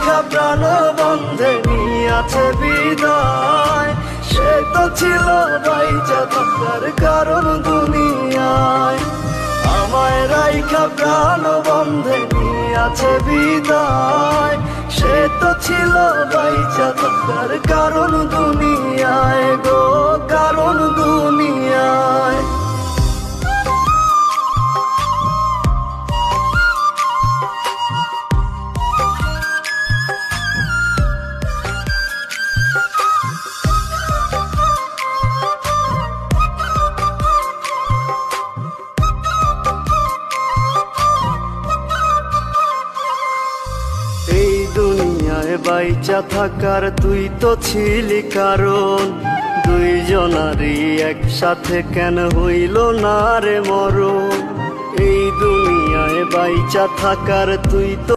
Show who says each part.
Speaker 1: রাইখা প্রাণ বন্ধে নিয়াছে বিদায়। সে তো ছিল বাইচা থাকার কারণ দুনিয়ায়। আমায় রাইখা প্রাণ বন্ধে নিয়াছে বিদায়। সে তো ছিল বাইচা থাকার কারণ দুনিয়ায় গো, কারণ দুনিয়ায়। এই দুনিয়ায় বাইচা থাকার তুই তো ছিলি কারণ। দুইজনারই একসাথে কেন হইল না রে মরণ। এই দুনিয়ায় বাইচা থাকার তুই তো